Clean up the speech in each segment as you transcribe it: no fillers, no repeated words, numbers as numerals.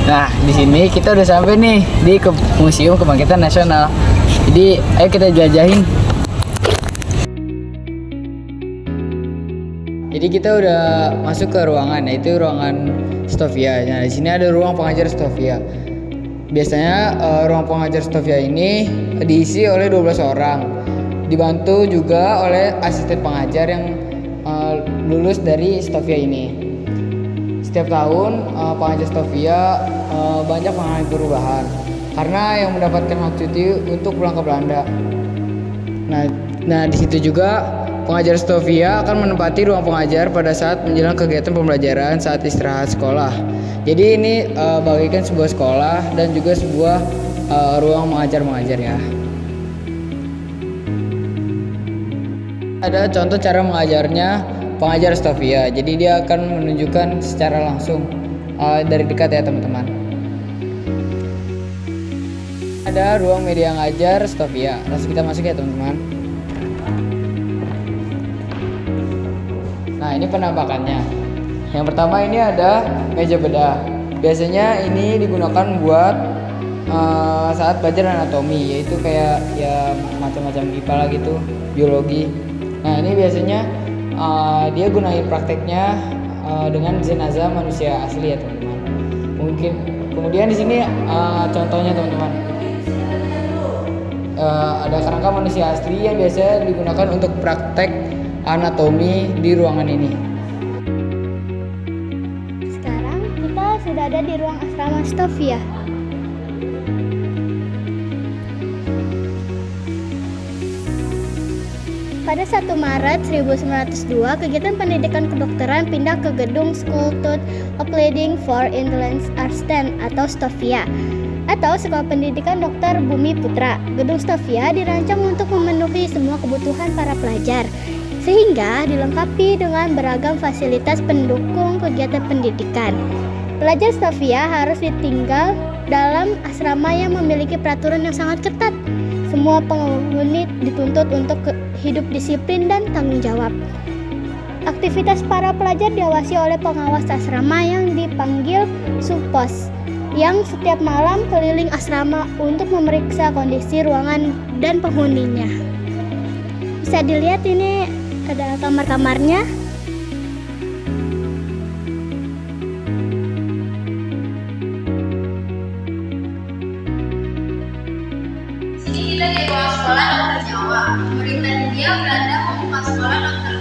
Nah, di sini kita udah sampai nih di Museum Kebangkitan Nasional. Jadi, ayo kita jelajahin. Jadi kita udah masuk ke ruangan, yaitu ruangan Stovia. Nah, di sini ada ruang pengajar Stovia. Biasanya ruang pengajar Stovia ini diisi oleh 12 orang. Dibantu juga oleh asisten pengajar yang lulus dari Stovia ini. Setiap tahun pengajar Stovia banyak mengalami perubahan karena yang mendapatkan hak cuti untuk pulang ke Belanda. Nah di situ juga pengajar Stovia akan menempati ruang pengajar pada saat menjelang kegiatan pembelajaran saat istirahat sekolah. Jadi ini bagaikan sebuah sekolah dan juga sebuah ruang mengajar ya. Ada contoh cara mengajarnya pengajar Stovia. Jadi dia akan menunjukkan secara langsung dari dekat ya teman-teman. Ada ruang media ngajar Stovia. Langsung kita masuk ya teman-teman. Nah ini penampakannya. Yang pertama ini ada meja bedah. Biasanya ini digunakan buat saat belajar anatomi, yaitu kayak ya macam-macam IPA lah gitu, biologi. Nah ini biasanya dia gunain prakteknya dengan jenazah manusia asli ya teman-teman. Kemudian di sini contohnya teman-teman. Ada kerangka manusia asli yang biasa digunakan untuk praktek anatomi di ruangan ini. Sekarang kita sudah ada di ruang asrama Stovia. Pada 1 Maret 1902, kegiatan pendidikan kedokteran pindah ke gedung Schooltoet Opleiding for Intelligence Artsen atau Stovia atau Sekolah Pendidikan Dokter Bumi Putra. Gedung Stovia dirancang untuk memenuhi semua kebutuhan para pelajar, sehingga dilengkapi dengan beragam fasilitas pendukung kegiatan pendidikan. Pelajar Stovia harus ditinggal dalam asrama yang memiliki peraturan yang sangat ketat. Semua penghuni dituntut untuk hidup disiplin dan tanggung jawab. Aktivitas para pelajar diawasi oleh pengawas asrama yang dipanggil Supos, yang setiap malam keliling asrama untuk memeriksa kondisi ruangan dan penghuninya. Bisa dilihat ini ada kamar-kamarnya. Sini kita di ruang sekolah dokter Jawa. Pemerintah India Belanda membuka sekolah dokter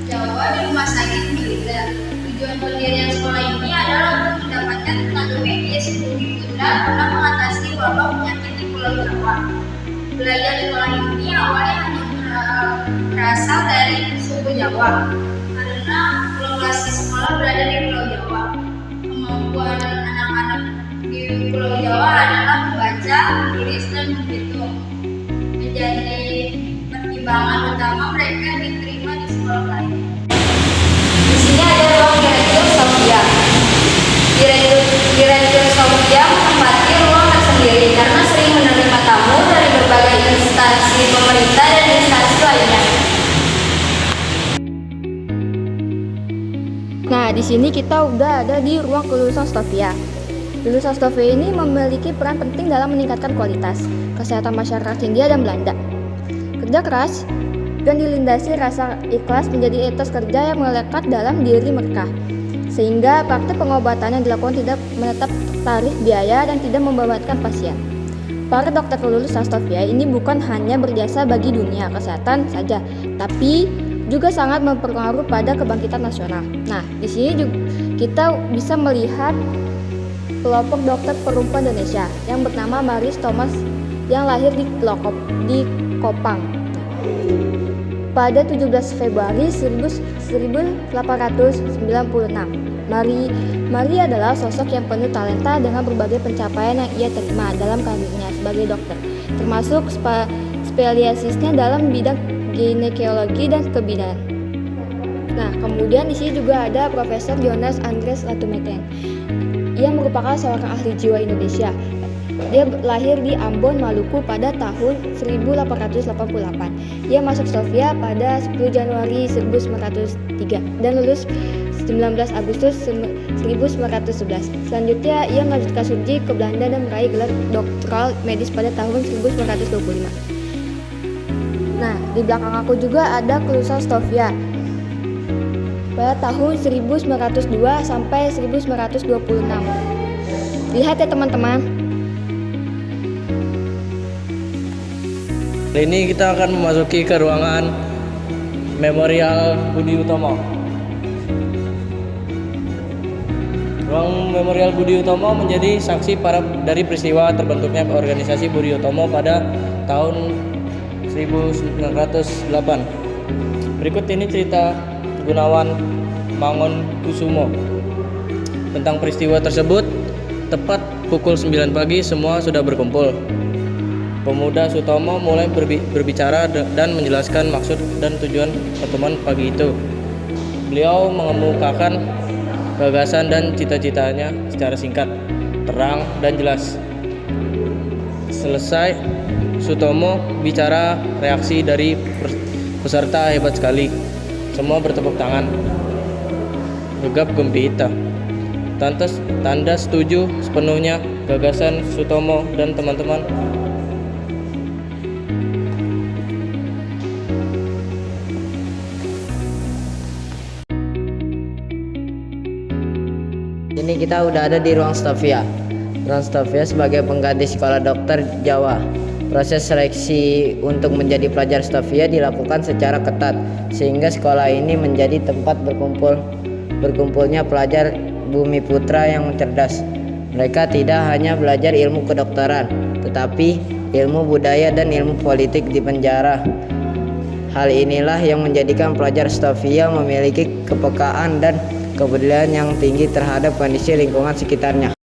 Jawa di rumah sakit militer. Tujuan pendirian sekolah ini adalah untuk mendapatkan tenaga medis bumi putra guna mengatasi wabah penyakit di Pulau Jawa. Belajar di sekolah ini awalnya hanya berasal dari suku Jawa karena lokasi sekolah berada di Pulau Jawa. Kemampuan anak-anak di Pulau Jawa adalah membaca, menulis, dan menghitung. Menjadi pertimbangan utama mereka diterima di sekolah lain. Di sini ada ruang direktur Stovia. Direktur Stovia menempati ruang tersendiri karena sering menerima tamu dari berbagai instansi pemerintah dan instansi lainnya. Nah, di sini kita udah ada di ruang kelulusan Stovia. Lulusan Stovia ini memiliki peran penting dalam meningkatkan kualitas kesehatan masyarakat Hindia dan Belanda. Kerja keras dan dilindasi rasa ikhlas menjadi etos kerja yang melekat dalam diri mereka, sehingga praktik pengobatan yang dilakukan tidak menetap tarif biaya dan tidak membebankan pasien. Para dokter lulusan Stovia ini bukan hanya berjasa bagi dunia kesehatan saja, tapi juga sangat berpengaruh pada kebangkitan nasional. Nah, di sini juga kita bisa melihat kelompok dokter perempuan Indonesia yang bernama Maris Thomas yang lahir di Kopang pada 17 Februari 1896. Maria adalah sosok yang penuh talenta dengan berbagai pencapaian yang ia terima dalam karirnya sebagai dokter, termasuk spesialisnya dalam bidang ginekologi dan kebidanan. Nah, kemudian di sini juga ada Profesor Jonas Andreas Latumeken. Ia merupakan seorang ahli jiwa Indonesia. Dia lahir di Ambon, Maluku pada tahun 1888. Ia masuk Stovia pada 10 Januari 1903 dan lulus 19 Agustus 1911. Selanjutnya, ia melanjutkan studi ke Belanda dan meraih gelar doktoral medis pada tahun 1925. Nah, di belakang aku juga ada kelulusan Stovia pada tahun 1902 sampai 1926. Lihat ya teman-teman. Kali ini kita akan memasuki ke ruangan Memorial Budi Utomo. Ruang Memorial Budi Utomo menjadi saksi dari peristiwa terbentuknya organisasi Budi Utomo pada tahun 1908. Berikut ini cerita Gunawan Mangunkusumo. Tentang peristiwa tersebut, tepat pukul 9 pagi semua sudah berkumpul. Pemuda Sutomo mulai berbicara dan menjelaskan maksud dan tujuan pertemuan pagi itu. Beliau mengemukakan gagasan dan cita-citanya secara singkat, terang, dan jelas. Selesai, Sutomo bicara, reaksi dari peserta hebat sekali. Semua bertepuk tangan, gegap gempita. Tanda setuju sepenuhnya gagasan Sutomo dan teman-teman. Ini kita udah ada di ruang Stovia. Ruang Stovia sebagai pengganti sekolah dokter Jawa. Proses seleksi untuk menjadi pelajar Stovia dilakukan secara ketat, sehingga sekolah ini menjadi tempat berkumpulnya pelajar Bumi Putra yang cerdas. Mereka tidak hanya belajar ilmu kedokteran, tetapi ilmu budaya dan ilmu politik di penjara. Hal inilah yang menjadikan pelajar Stovia memiliki kepekaan dan kepedulian yang tinggi terhadap kondisi lingkungan sekitarnya.